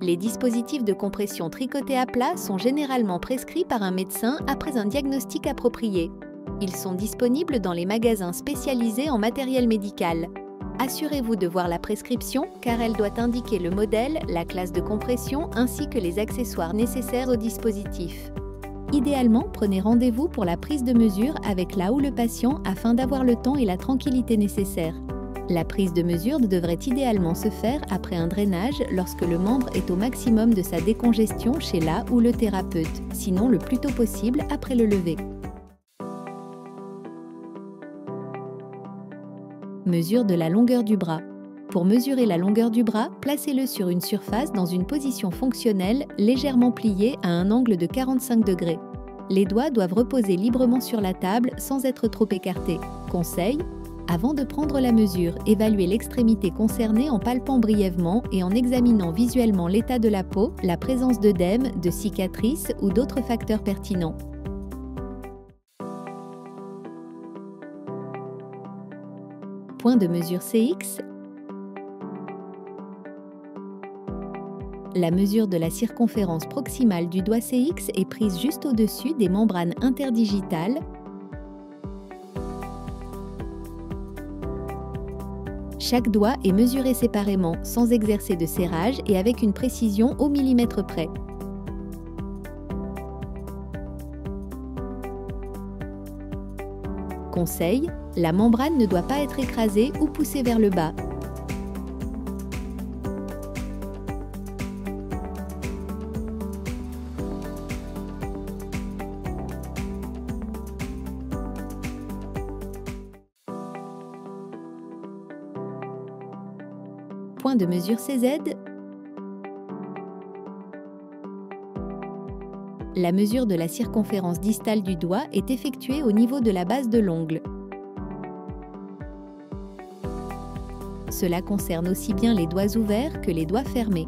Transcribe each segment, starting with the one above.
Les dispositifs de compression tricotés à plat sont généralement prescrits par un médecin après un diagnostic approprié. Ils sont disponibles dans les magasins spécialisés en matériel médical. Assurez-vous de voir la prescription car elle doit indiquer le modèle, la classe de compression ainsi que les accessoires nécessaires au dispositif. Idéalement, prenez rendez-vous pour la prise de mesure avec la ou le patient afin d'avoir le temps et la tranquillité nécessaires. La prise de mesure devrait idéalement se faire après un drainage lorsque le membre est au maximum de sa décongestion chez la ou le thérapeute, sinon le plus tôt possible après le lever. Mesure de la longueur du bras. Pour mesurer la longueur du bras, placez-le sur une surface dans une position fonctionnelle, légèrement pliée à un angle de 45 degrés. Les doigts doivent reposer librement sur la table sans être trop écartés. Conseil: avant de prendre la mesure, évaluez l'extrémité concernée en palpant brièvement et en examinant visuellement l'état de la peau, la présence d'œdème, de cicatrices ou d'autres facteurs pertinents. Point de mesure CX. La mesure de la circonférence proximale du doigt CX est prise juste au-dessus des membranes interdigitales. Chaque doigt est mesuré séparément, sans exercer de serrage et avec une précision au millimètre près. Conseil: la membrane ne doit pas être écrasée ou poussée vers le bas. Point de mesure CZ. La mesure de la circonférence distale du doigt est effectuée au niveau de la base de l'ongle. Cela concerne aussi bien les doigts ouverts que les doigts fermés.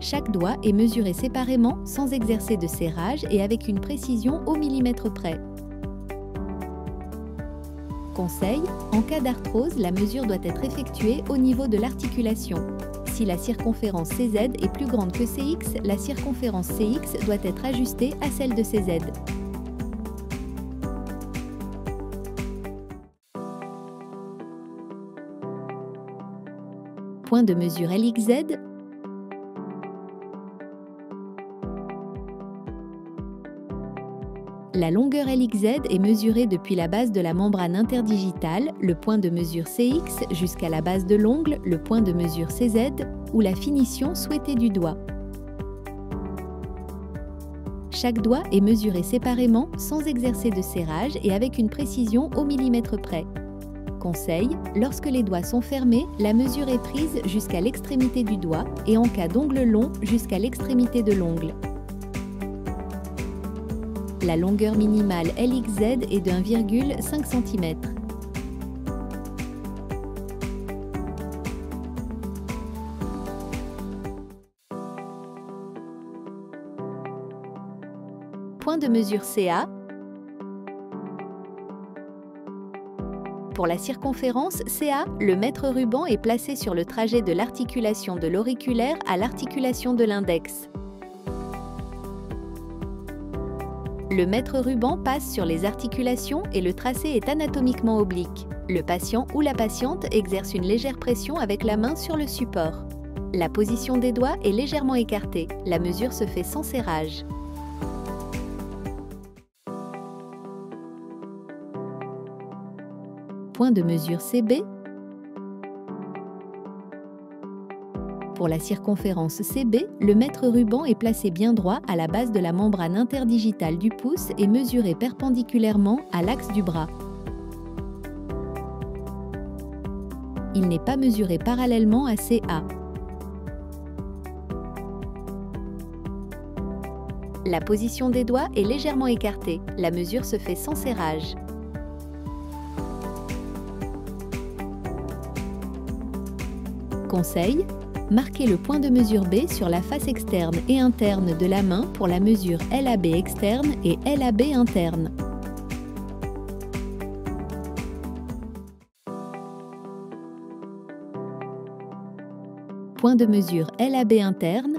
Chaque doigt est mesuré séparément, sans exercer de serrage et avec une précision au millimètre près. Conseil: en cas d'arthrose, la mesure doit être effectuée au niveau de l'articulation. Si la circonférence CZ est plus grande que CX, la circonférence CX doit être ajustée à celle de CZ. Point de mesure LXZ. La longueur LXZ est mesurée depuis la base de la membrane interdigitale, le point de mesure CX, jusqu'à la base de l'ongle, le point de mesure CZ, ou la finition souhaitée du doigt. Chaque doigt est mesuré séparément, sans exercer de serrage et avec une précision au millimètre près. Conseil: lorsque les doigts sont fermés, la mesure est prise jusqu'à l'extrémité du doigt et en cas d'ongle long, jusqu'à l'extrémité de l'ongle. La longueur minimale LXZ est de 1,5 cm. Point de mesure CA. Pour la circonférence CA, le mètre ruban est placé sur le trajet de l'articulation de l'auriculaire à l'articulation de l'index. Le mètre ruban passe sur les articulations et le tracé est anatomiquement oblique. Le patient ou la patiente exerce une légère pression avec la main sur le support. La position des doigts est légèrement écartée. La mesure se fait sans serrage. Point de mesure CB. Pour la circonférence CB, le mètre ruban est placé bien droit à la base de la membrane interdigitale du pouce et mesuré perpendiculairement à l'axe du bras. Il n'est pas mesuré parallèlement à CA. La position des doigts est légèrement écartée. La mesure se fait sans serrage. Conseil: marquez le point de mesure B sur la face externe et interne de la main pour la mesure LAB externe et LAB interne. Point de mesure LAB interne.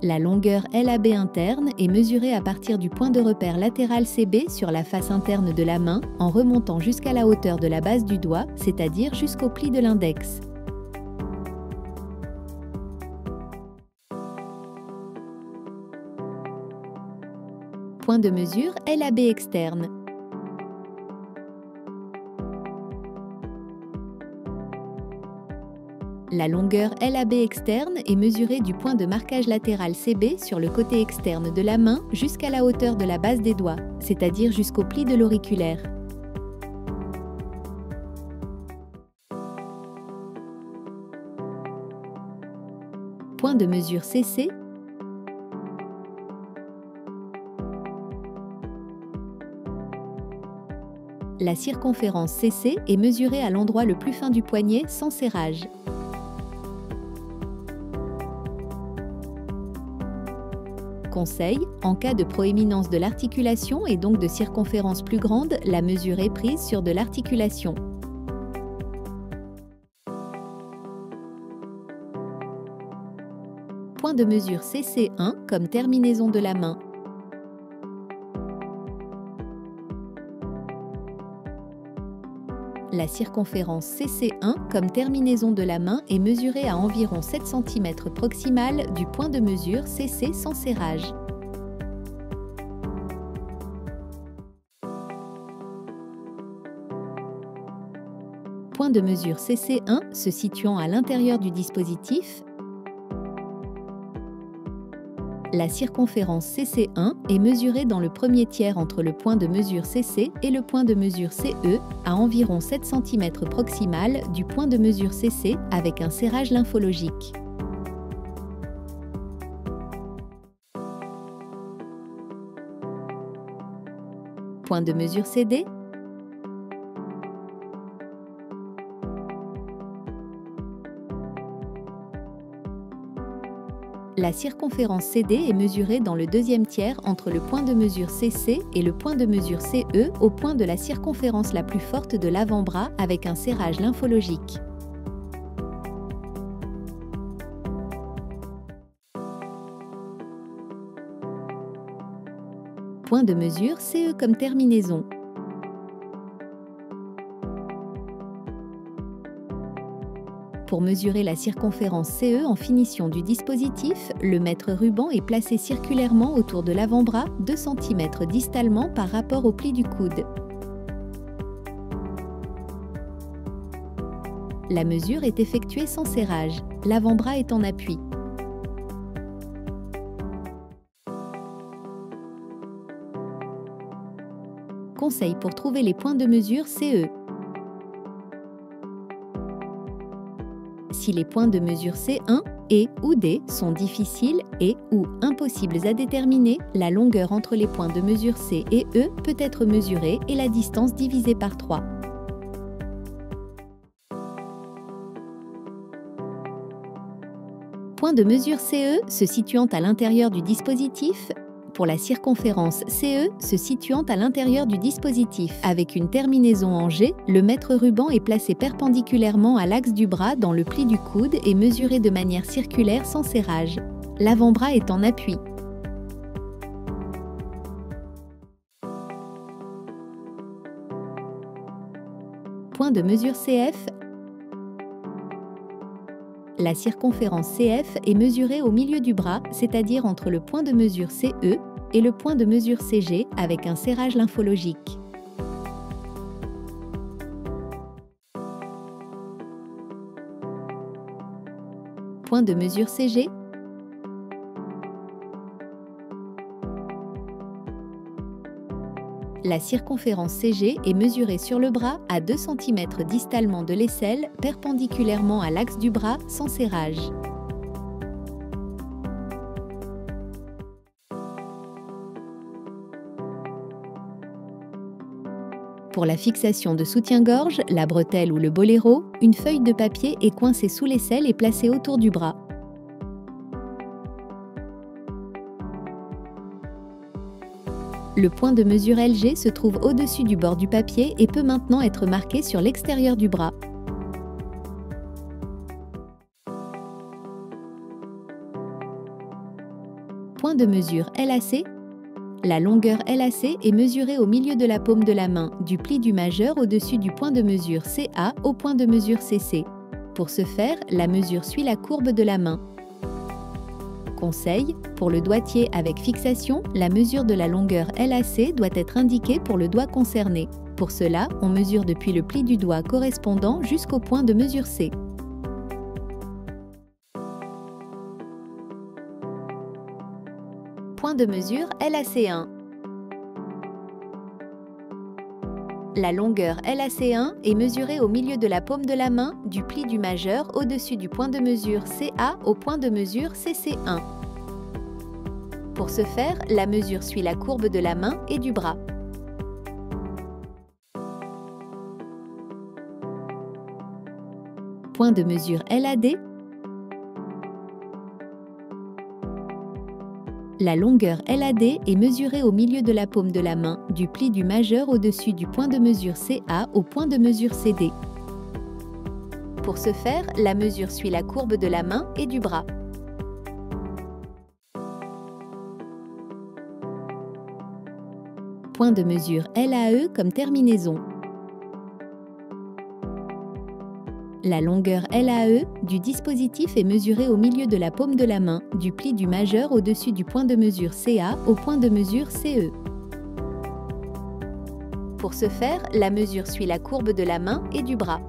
La longueur LAB interne est mesurée à partir du point de repère latéral CB sur la face interne de la main en remontant jusqu'à la hauteur de la base du doigt, c'est-à-dire jusqu'au pli de l'index. Point de mesure LAB externe. La longueur LAB externe est mesurée du point de marquage latéral CB sur le côté externe de la main jusqu'à la hauteur de la base des doigts, c'est-à-dire jusqu'au pli de l'auriculaire. Point de mesure CC. La circonférence CC est mesurée à l'endroit le plus fin du poignet sans serrage. Conseil, en cas de proéminence de l'articulation et donc de circonférence plus grande, la mesure est prise sur de l'articulation. Point de mesure CC1 comme terminaison de la main. La circonférence CC1 comme terminaison de la main est mesurée à environ 7 cm proximal du point de mesure CC sans serrage. Point de mesure CC1 se situant à l'intérieur du dispositif. La circonférence CC1 est mesurée dans le premier tiers entre le point de mesure CC et le point de mesure CE à environ 7 cm proximal du point de mesure CC avec un serrage lymphologique. Point de mesure CD. La circonférence CD est mesurée dans le deuxième tiers entre le point de mesure CC et le point de mesure CE au point de la circonférence la plus forte de l'avant-bras avec un serrage lymphologique. Point de mesure CE comme terminaison. Pour mesurer la circonférence CE en finition du dispositif, le mètre ruban est placé circulairement autour de l'avant-bras 2 cm distalement par rapport au pli du coude. La mesure est effectuée sans serrage, l'avant-bras est en appui. Conseil pour trouver les points de mesure CE. Si les points de mesure C1 et ou D sont difficiles et ou impossibles à déterminer, la longueur entre les points de mesure C et E peut être mesurée et la distance divisée par 3. Point de mesure CE se situant à l'intérieur du dispositif. Pour la circonférence CE se situant à l'intérieur du dispositif. Avec une terminaison en G, le mètre ruban est placé perpendiculairement à l'axe du bras dans le pli du coude et mesuré de manière circulaire sans serrage. L'avant-bras est en appui. Point de mesure CF. La circonférence CF est mesurée au milieu du bras, c'est-à-dire entre le point de mesure CE et le point de mesure CG avec un serrage lymphologique. Point de mesure CG. La circonférence CG est mesurée sur le bras à 2 cm distalement de l'aisselle, perpendiculairement à l'axe du bras, sans serrage. Pour la fixation de soutien-gorge, la bretelle ou le boléro, une feuille de papier est coincée sous l'aisselle et placée autour du bras. Le point de mesure LG se trouve au-dessus du bord du papier et peut maintenant être marqué sur l'extérieur du bras. Point de mesure LAC. La longueur LAC est mesurée au milieu de la paume de la main, du pli du majeur au-dessus du point de mesure CA au point de mesure CC. Pour ce faire, la mesure suit la courbe de la main. Conseil, pour le doigtier avec fixation, la mesure de la longueur LAC doit être indiquée pour le doigt concerné. Pour cela, on mesure depuis le pli du doigt correspondant jusqu'au point de mesure C. Point de mesure LAC1. La longueur LAC1 est mesurée au milieu de la paume de la main, du pli du majeur au-dessus du point de mesure CA au point de mesure CC1. Pour ce faire, la mesure suit la courbe de la main et du bras. Point de mesure LAD. La longueur LAD est mesurée au milieu de la paume de la main, du pli du majeur au-dessus du point de mesure CA au point de mesure CD. Pour ce faire, la mesure suit la courbe de la main et du bras. Point de mesure LAE comme terminaison. La longueur LAE du dispositif est mesurée au milieu de la paume de la main, du pli du majeur au-dessus du point de mesure CA au point de mesure CE. Pour ce faire, la mesure suit la courbe de la main et du bras.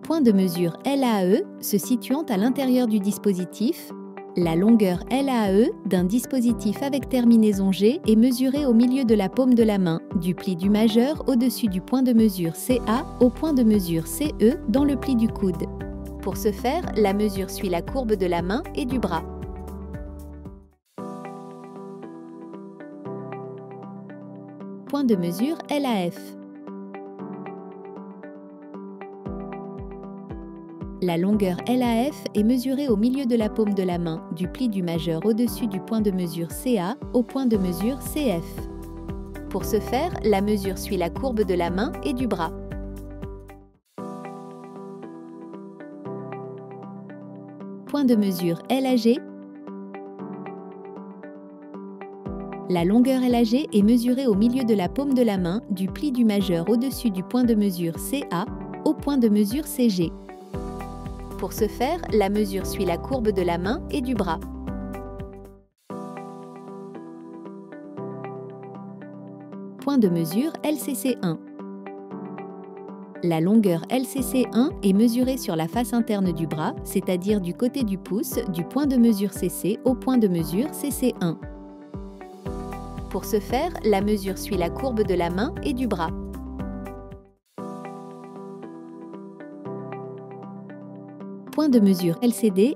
Point de mesure LAE se situant à l'intérieur du dispositif. La longueur LAE d'un dispositif avec terminaison G est mesurée au milieu de la paume de la main, du pli du majeur au-dessus du point de mesure CA au point de mesure CE dans le pli du coude. Pour ce faire, la mesure suit la courbe de la main et du bras. Point de mesure LAF. La longueur LAF est mesurée au milieu de la paume de la main, du pli du majeur au-dessus du point de mesure CA au point de mesure CF. Pour ce faire, la mesure suit la courbe de la main et du bras. Point de mesure LAG. La longueur LAG est mesurée au milieu de la paume de la main, du pli du majeur au-dessus du point de mesure CA au point de mesure CG. Pour ce faire, la mesure suit la courbe de la main et du bras. Point de mesure LCC1. La longueur LCC1 est mesurée sur la face interne du bras, c'est-à-dire du côté du pouce, du point de mesure CC au point de mesure CC1. Pour ce faire, la mesure suit la courbe de la main et du bras. Point de mesure LCD.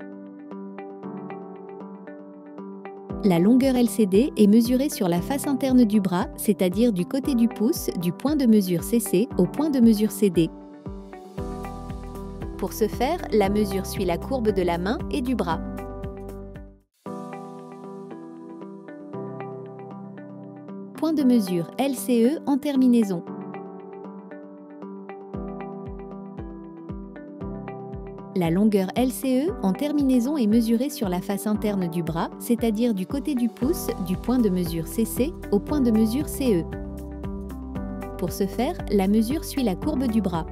La longueur LCD est mesurée sur la face interne du bras, c'est-à-dire du côté du pouce, du point de mesure CC au point de mesure CD. Pour ce faire, la mesure suit la courbe de la main et du bras. Point de mesure LCE en terminaison. La longueur LCE en terminaison est mesurée sur la face interne du bras, c'est-à-dire du côté du pouce, du point de mesure CC au point de mesure CE. Pour ce faire, la mesure suit la courbe du bras.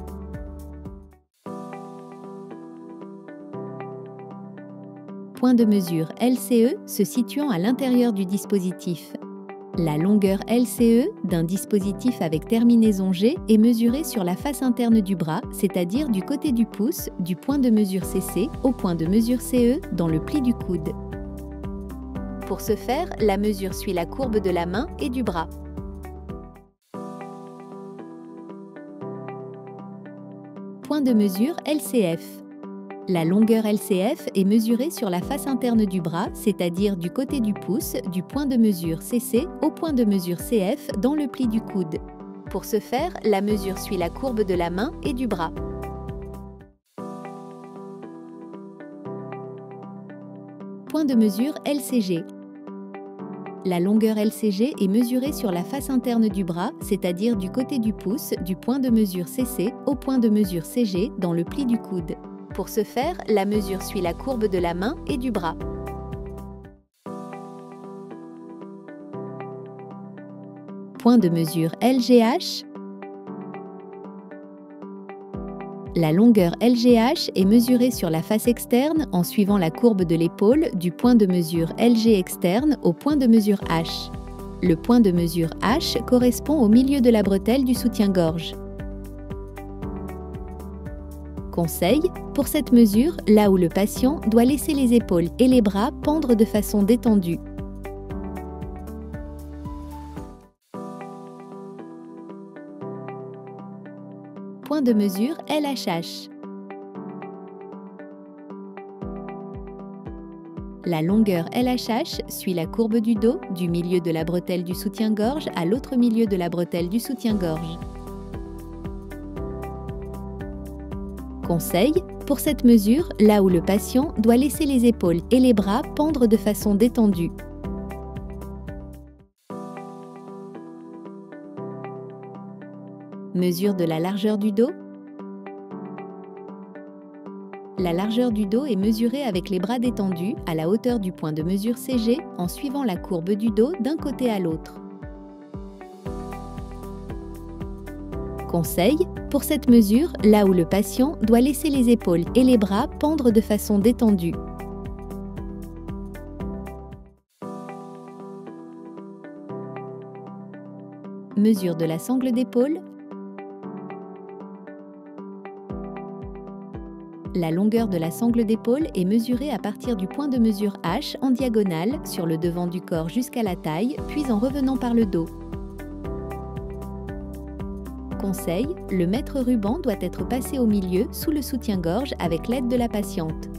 Point de mesure LCE se situant à l'intérieur du dispositif. La longueur LCE d'un dispositif avec terminaison G est mesurée sur la face interne du bras, c'est-à-dire du côté du pouce, du point de mesure CC au point de mesure CE dans le pli du coude. Pour ce faire, la mesure suit la courbe de la main et du bras. Point de mesure LCF. La longueur LCF est mesurée sur la face interne du bras, c'est-à-dire du côté du pouce, du point de mesure CC au point de mesure CF dans le pli du coude. Pour ce faire, la mesure suit la courbe de la main et du bras. point de mesure LCG. La longueur LCG est mesurée sur la face interne du bras, c'est-à-dire du côté du pouce, du point de mesure CC au point de mesure CG dans le pli du coude. Pour ce faire, la mesure suit la courbe de la main et du bras. Point de mesure LGH. La longueur LGH est mesurée sur la face externe en suivant la courbe de l'épaule du point de mesure LG externe au point de mesure H. Le point de mesure H correspond au milieu de la bretelle du soutien-gorge. Conseil: pour cette mesure, là où le patient doit laisser les épaules et les bras pendre de façon détendue. Point de mesure LHH. La longueur LHH suit la courbe du dos, du milieu de la bretelle du soutien-gorge à l'autre milieu de la bretelle du soutien-gorge. Conseil: pour cette mesure, là où le patient doit laisser les épaules et les bras pendre de façon détendue. Mesure de la largeur du dos. La largeur du dos est mesurée avec les bras détendus à la hauteur du point de mesure CG en suivant la courbe du dos d'un côté à l'autre. Conseil: pour cette mesure, là où le patient doit laisser les épaules et les bras pendre de façon détendue. Mesure de la sangle d'épaule. La longueur de la sangle d'épaule est mesurée à partir du point de mesure H en diagonale sur le devant du corps jusqu'à la taille, puis en revenant par le dos. Conseil: le mètre ruban doit être passé au milieu sous le soutien-gorge avec l'aide de la patiente.